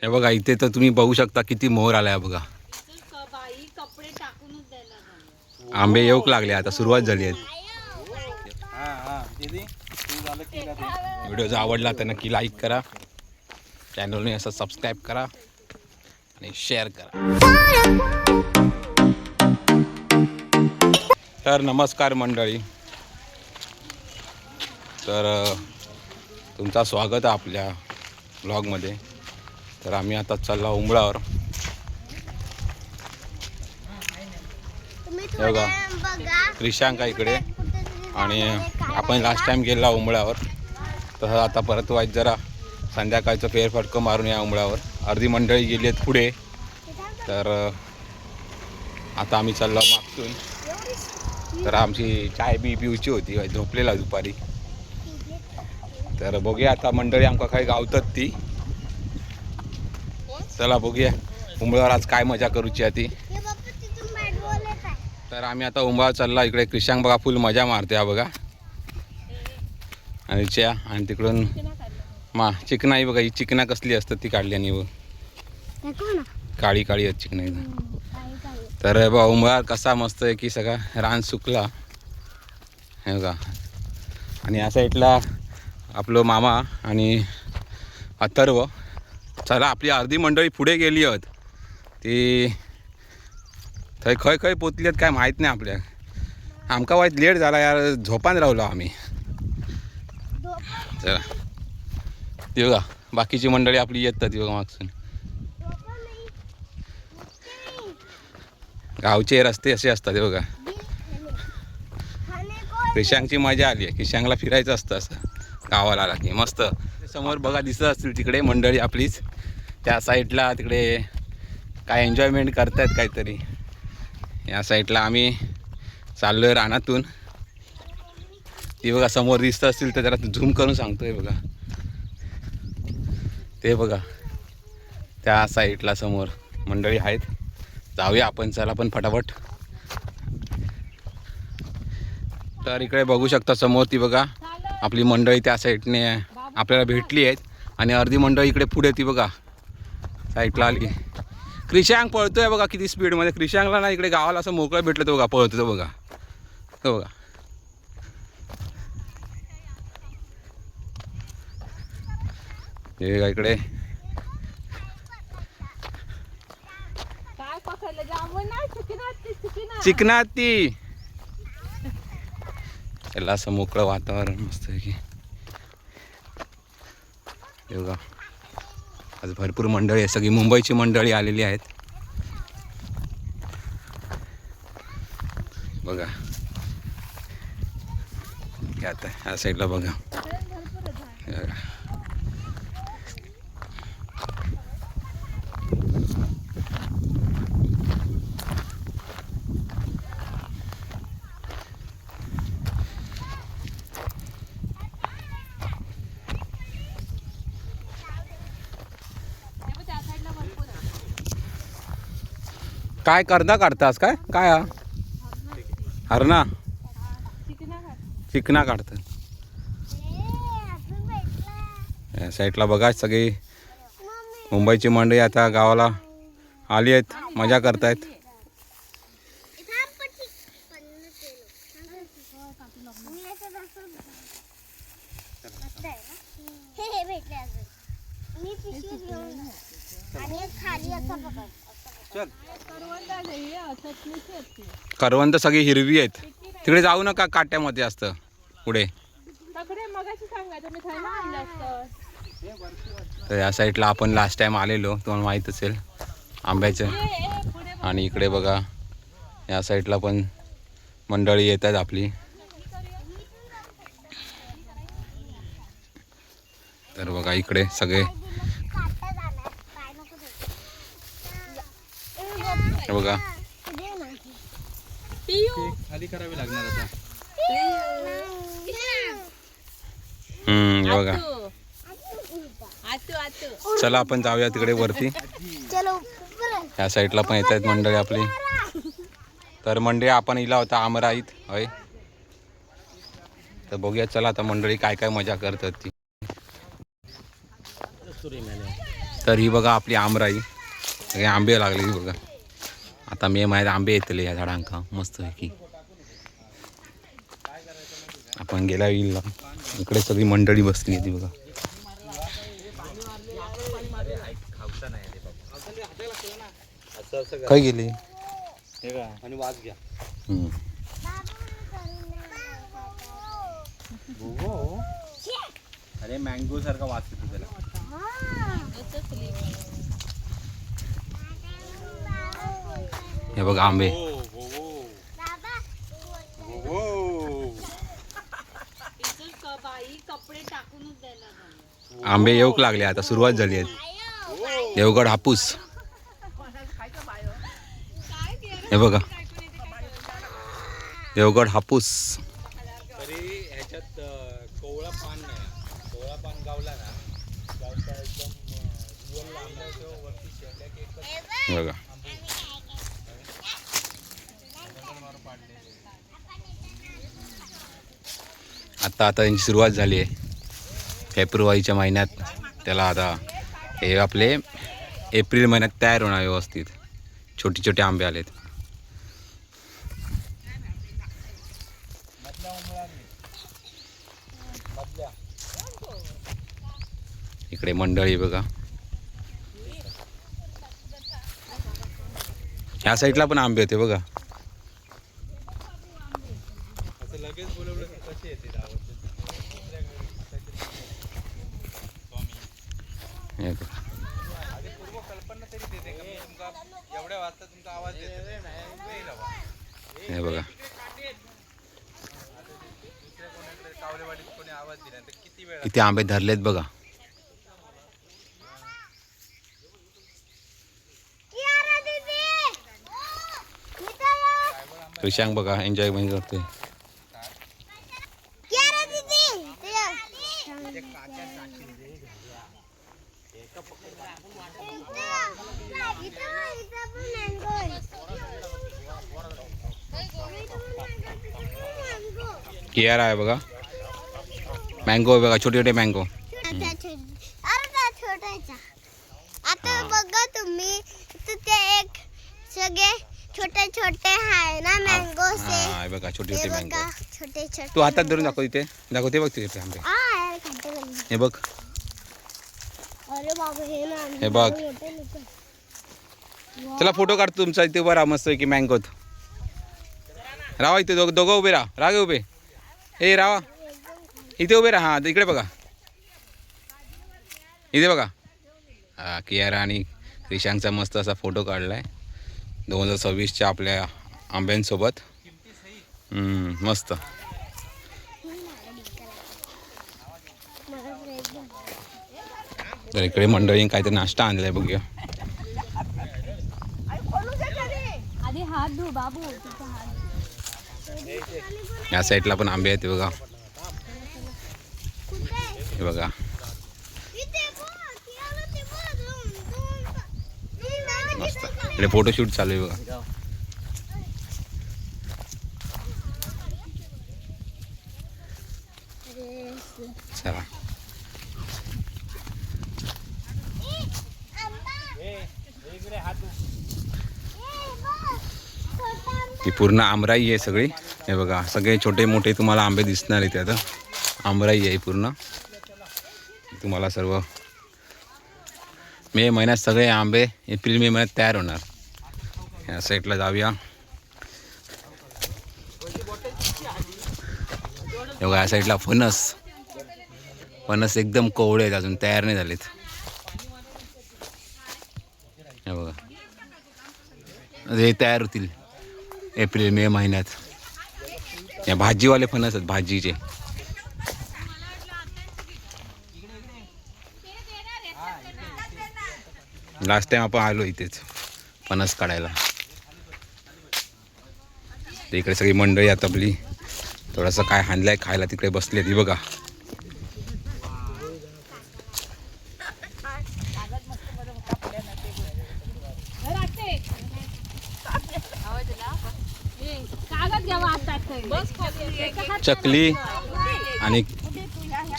हे बघा इथे तर तुम्ही बघू शकता किती मोर आलाय बघा. आंबे येऊक लागले आता सुरुवात झाली आहे. व्हिडिओ जर आवडला तर नक्की लाईक करा, चॅनलने असं सबस्क्राईब करा आणि शेअर करा. तर नमस्कार मंडळी, तर तुमचं स्वागत आहे आपल्या ब्लॉगमध्ये. तर आम्ही आता चाललो उंबळावर. हे बघा क्रिशांक आहे इकडे आणि आपण लास्ट टाइम गेला उंबळावर, तर आता परत वाईट जरा संध्याकाळचं फेरफटकं मारून या उंबळावर. अर्धी मंडळी गेली आहेत पुढे, तर आता आम्ही चाललो मागतून. तर आमची चाय बी पिऊची होती, झोपलेला दुपारी. तर बघूया आता मंडळी आमका काही गावतात ती. चला बघूया उंबळावर आज काय मजा करूची आहे ती. तर आम्ही आता उंबळावर चालला. इकडे क्रिशांक बघा फुल मजा मारते हा बघा, आणि च्या आणि तिकडून चिकना ही बघा. ही चिकना कसली असतात ती काढली आणि काळी काळी आहेत चिकना. तर बघा उंबळावर कसा मस्त आहे की सगळा रान सुकला हे बघा. आणि या साईडला आपलं मामा आणि अथर्व. चला आपली अर्धी मंडळी पुढे गेली आहेत, ती थंय खय खय पोचली आहेत काय माहीत नाही आपल्या. आमका वाईट लेट झाला यार, झोपान राहिलो आम्ही. चला ती बघा बाकीची मंडळी आपली येतात ती बघा मागसून. गावचे रस्ते असे असतात हे बघा. क्रिशांकची मजा आली आहे. क्रिशांकला फिरायचं असतं असं गावाला आला की मस्त. समोर बघा दिसत असतील तिकडे मंडळी आपलीच, त्या साईडला तिकडे काय एन्जॉयमेंट करतायत काहीतरी. या साईडला आम्ही चाललो आहे रानातून. ती बघा समोर दिसत असतील तर जरा झूम करून सांगतोय बघा. ते बघा त्या साईडला समोर मंडळी आहेत. जाऊया आपण, चला पण फटाफट. तर इकडे बघू शकता समोर ती बघा आपली मंडळी त्या साईडने आपल्याला भेटली आहेत. आणि अर्धी मंडळी इकडे पुढे ती बघा साईडला आली. क्रिशांक पळतोय बघा किती स्पीडमध्ये. क्रिशांकला ना इकडे गावाला असं मोकळं भेटलं तो बघा पळतो तो बघा. तो बघा हे बघा इकडे चिकना ती त्याला असं मोकळं वातावरण मस्त आहे की. हे बघा आज भरपूर मंडळी आहे, सगळी मुंबईची मंडळी आलेली आहेत बघा. आता ह्या साईडला बघा काय करदा काढतास काय काय हा हरणा चिकना काढतात. या साईडला बघा सगळी मुंबईची मंडळी आता गावाला आली आहेत, मजा करतायत. करवंद सगळी हिरवी आहेत. तिकडे जाऊ नका, काट्यामध्ये असतं पुढे. तर या साईडला आपण लास्ट टाइम आलेलो, तुम्हाला माहीत असेल आंब्याचं. आणि इकडे बघा या साईडला पण मंडळी येत आहेत आपली. तर बघा इकडे सगळे बघा खाली करावी लागणार आता. बघा चला आपण जाऊया तिकडे वरती. या साईडला पण येत आहेत मंडळी आपली. तर मंडळी आपण इला होता आमराईत होय. तर बघूया चला आता मंडळी काय काय मजा करतात ती. तर ही बघा आपली आमराई, सगळे आंबे लागले बघा. आता मे महिन्यात आंबे येतले या झाडांका मस्त की. आपण गेल्या येईल इकडे सगळी मंडळी बसली ती बघा. काय गेली आणि वाज घ्या. अरे मँगो सारखा वास येतो त्याला. हे बघा आंबे. आंबे येऊक लागले आता, सुरुवात झाली आहे. देवगड हापूस हे बघा, देवगड हापूस. तरी ह्याच्यात कोवळा पान नाही, कोवळा पान गावला ना गावता एकदम वरती शेंड्या बघा. आता त्यांची सुरुवात झाली आहे फेब्रुवारीच्या महिन्यात. त्याला आता हे आपले एप्रिल महिन्यात तयार होणार व्यवस्थित. छोटे छोटे आंबे आलेत. इकडे मंडळी बघा. ह्या साईडला पण आंबे होते बघा. लगेच बोलवलं कसे येते पूर्व कल्पना तरी देते का मी तुमका एवढ्या वाजता तुमचा आवाज देते. हे बघा दुसऱ्या कोणाकडे कावलेवाडीत कोणी आवाज दिला तर किती वेळ किती आंबे धरलेत बघा. कृषांक बघा एन्जॉय पण करते. कियारा आहे बघा. मँगो आहे बघा, छोटे छोटे मँगो. आता बघा तुम्ही ते एक सगळे छोटे छोटे आहे ना मँगो से. हा बघा छोटे छोटे मँगो. छोटे छोटे तू हातात धरून दाखव इथे, दाखवते बघ तिथे आंबे. हे बघ, अरे बाबा हे ना हे बघ. चला फोटो काढतो तुमचा इथे उभा राहा मस्त की मँगोत. राहा इथे दोघं उभे राहा. रागे उभे. हे राहा इथे उभे राहा. हा इकडे बघा, इथे बघा. हा कियारा आणि क्रिशांकचा मस्त असा फोटो काढलाय 2026च्या आपल्या आंब्यांसोबत. मस्त. तर इकडे मंडळी काहीतरी नाश्ता आणलाय बघूया. हात धु बाबू. या साईडला पण आंबे आहेत बघा. हे बघा मस्त. इकडे फोटोशूट चालू आहे बघा. चला ही पूर्ण आमराई आहे सगळी. हे बघा सगळे छोटे मोठे तुम्हाला आंबे दिसणार इथे. आता आमराई आहे पूर्ण. तुम्हाला सर्व मे महिन्यात सगळे आंबे एप्रिल मे महिन्यात तयार होणार. या साईडला जाऊया. हे बघा या साईडला फणस. फणस एकदम कोवळे आहेत, अजून तयार नाही झालेत. हे बघा हे तयार होतील एप्रिल मे महिन्यात. या भाजीवाले फणस आहेत भाजीचे. लास्ट टाइम आपण आलो इथेच फणस काढायला. इकडे सगळी मंडळी आता आपली थोडंसं काय हाणलंय खायला तिकडे बसली ती बघा. चकली आणि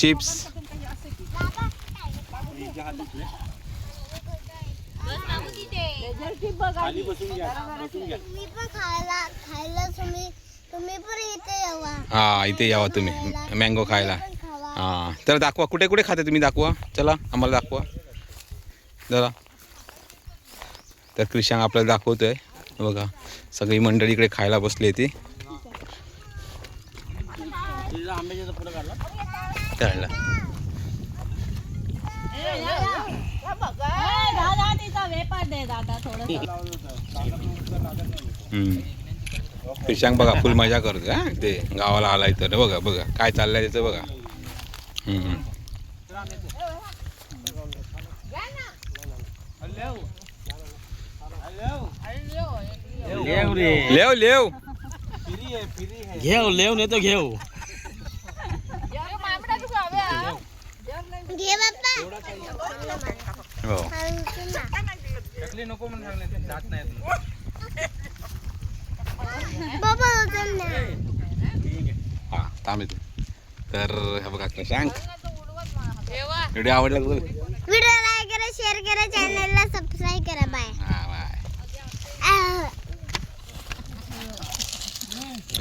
चिप्स. तुम्ही पण खायला तुम्ही पण इथे यावा. हा इथे यावा तुम्ही मँगो खायला. पण खावा. हा तर दाखवा कुठे कुठे खाते तुम्ही, दाखवा चला आम्हाला दाखवा जरा. तर क्रिशांग आपल्याला दाखवतोय बघा, सगळी मंडळी इकडे खायला बसली ती. काढला क्रिशांग बघा फुल मजा करतोय हा ते गावाला आलाय तर. बघा बघा काय चाललंय त्याचं बघा. लेव लेव घेऊ लेव नाही तर घेऊ. घे बाप्पा. हो नको म्हणून सांगले जात नाही. बाबा उचल ना. हा थांब येतो. तर हे बघा क्रिशांग व्हिडिओ आवडला तुला? व्हिडिओ लाईक करा, शेअर करा, चॅनलला सबस्क्राईब करा. बाय. हा बाय.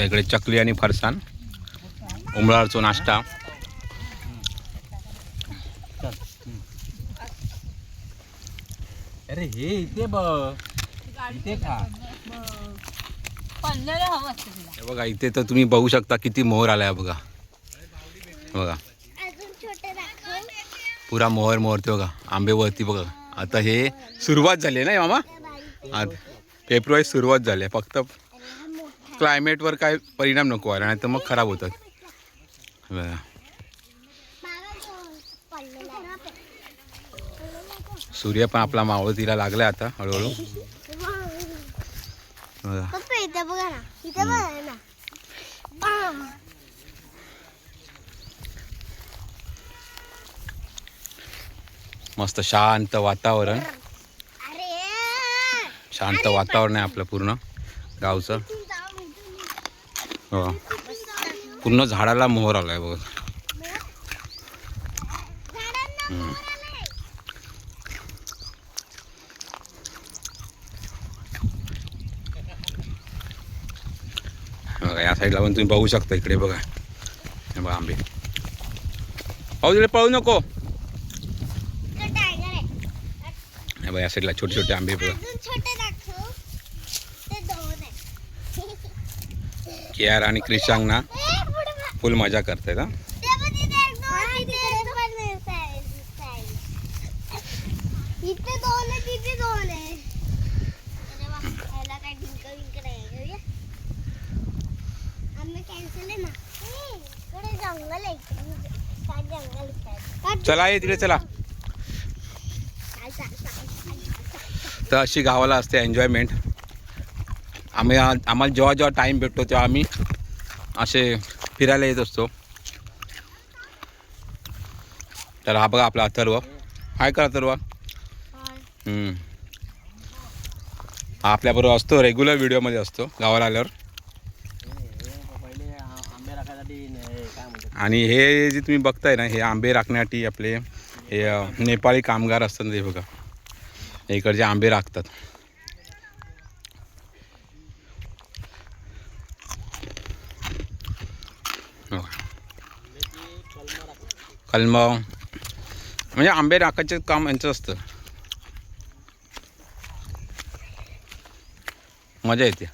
इकडे चकली आणि फरसाण, उमराळचा नाश्ता. अरे हे इथे बघ, इथे खा. हे बघा इथे तर तुम्ही बघू शकता किती मोहर आलाय बघा. बघा अजून छोटे दाखव. पुरा मोहर मोहरते बघा आंबेवरती बघा. आता हे सुरुवात झाली आहे ना मामा, आज फेब्रुवारी सुरुवात झाली आहे. फक्त क्लायमेटवर काय परिणाम नको व्हायला, नाही तर मग खराब होतात बघा. सूर्य पण आपला मावळतीला लागलाय आता हळूहळू बघा. पप्पा इथे बघा ना, इथे बघा ना. मस्त शांत वातावरण, अरे शांत वातावरण आहे आपलं पूर्ण गावचं. हो पूर्ण झाडाला मोहर आलाय बघा. बघा या साईडला पण तुम्ही बघू शकता. इकडे बघा हे बघा आंबे. पाहू तिकडे पळू नको. हे बघा या साईडला छोटे छोटे आंबे बघा. अजून छोटे दाखव. ते दोन आहे. केआर आणि क्रिशांग ना पुढे बघ. फुल मजा करतायत हा. ते पण तिथे एक दोन, तिथे पण आहे. इथे दोन आहे, तिथे दोन आहे. अरे वा, ह्याला काय डिंक विंक नाही. घेऊया. आम्ही कॅन्सल आहे ना. इकडे जंगल आहे. काय जंगल आहे. चला ये तिकडे चला. तर अशी गावाला असते एन्जॉयमेंट. आम्हाला जेव्हा जेव्हा टाईम भेटतो तेव्हा आम्ही असे फिरायला येत असतो. तर हा बघा आपला अथर्व. हाय का अथर्व? हा आपल्याबरोबर असतो, रेग्युलर व्हिडिओमध्ये असतो गावाला आल्यावर. आणि हे जे तुम्ही बघताय ना, हे आंबे राखण्यासाठी आपले हे नेपाळी कामगार असतात ते बघा. इकडचे आंबे राखतात. कलम म्हणजे आंबे राखायचं काम यांचं असतं. मजा येते.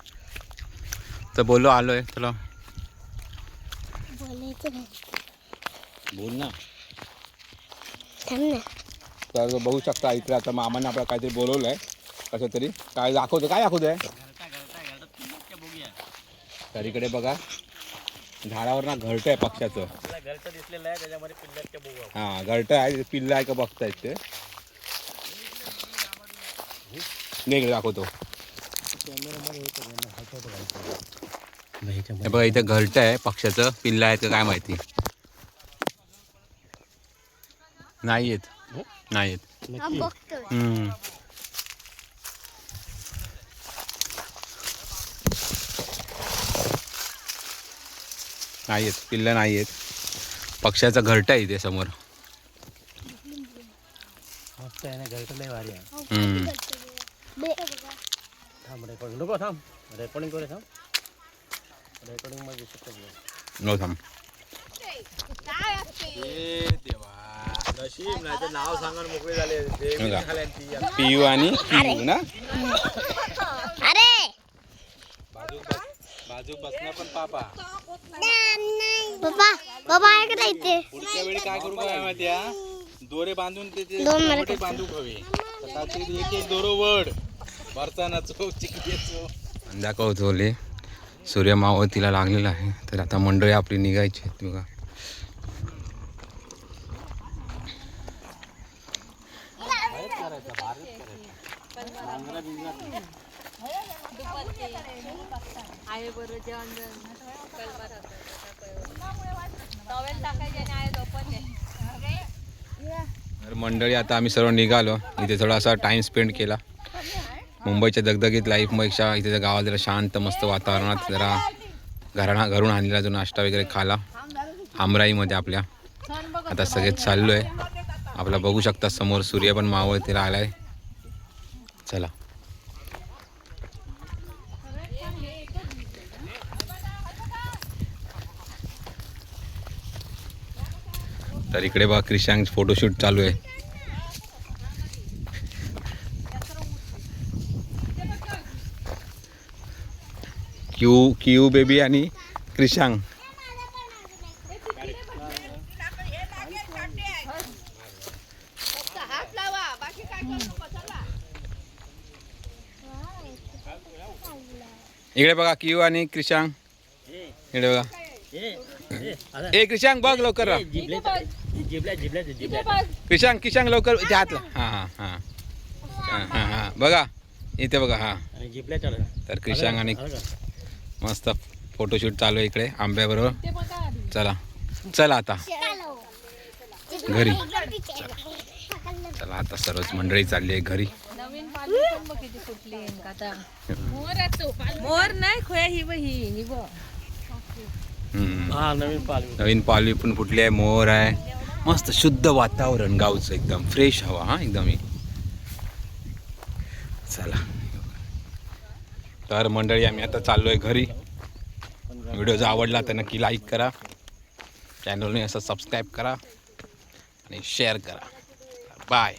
तर बोलो आलोय चला. बोल ना. तर बघू शकता इकडे आता मामाने आपल्याला काहीतरी बोलवलं आहे. कसं तरी काय दाखवतो, काय दाखवतोय. तर इकडे बघा झाडावर ना घरटं आहे पक्ष्याचं. हां घरटं आहे, पिल्लं आहे का बघतायत ते. नाही दाखवतो. हे बघा इथे घरटं आहे पक्ष्याचं, पिल्लं आहेत का काय माहिती. नाही येत, नाही येत. नाही येत, पिल्लं नाही येत. पक्ष्याचं घरटं आहे इथे समोर. मस्त आहे ना घरटं, लय भारी आहे. नको थांब रेकॉर्डिंग करे थांब रेकॉर्डिंग मध्ये नो थांब. नशीब नाही तर नाव सांगा मोकळे झाले ते पियू आणि पियू ना. अरे बाजू बसणं पण पापा. पप्पा पप्पा ऐकत इथे पुढच्या वेळी काय करू काय माहिती आहे? दोरे बांधून ते दोन मला टमाटे बांधू हवे. सकाळची एक दोरो वड बरसानाचो चिकल्याचो. दाखवतोले सूर्य मावळतीला लागलेला आहे. तर आता मंडळी आपली निघायची आहेत बघा. तर मंडळी आता आम्ही सर्व निघालो. इथे थोडासा टाइम स्पेंड केला. मुंबईच्या दगदगीत लाईफपेक्षा इथे गावात जरा शांत मस्त वातावरणात जरा घरून आणलेला जो नाश्ता वगैरे खाला आमराईमध्ये आपल्या. आता सगळे चाललो आहे. आपला बघू शकता समोर सूर्य पण मावळतीला आलाय. चला तर इकडे बघा क्रिशांग फोटोशूट चालू आहे. क्यू बेबी आणि क्रिशांग. इकडे बघा क्यू आणि क्रिशांग. इकडे बघा. ए क्रिशांग बघ लवकर राहा. क्रिशांग लवकर इथे हातला. हां हां हां हां हां बघा इथे बघा. हां तर क्रिशांग आणि मस्त फोटोशूट चालू आहे इकडे आंब्याबरोबर. चला चला आता घरी. चला आता सर्वच मंडळी चालली आहे घरी. मोर नाही खोया ही नवीन पालवी पण फुटली आहे. मोर आहे. मस्त शुद्ध वातावरण गावचं एकदम फ्रेश हवा. हा एकदम. चला तर मंडळी आम्ही आता चाललोय घरी. व्हिडिओ जर आवडला तर नक्की लाईक करा. चॅनलने असं सबस्क्राईब करा आणि शेअर करा. बाय.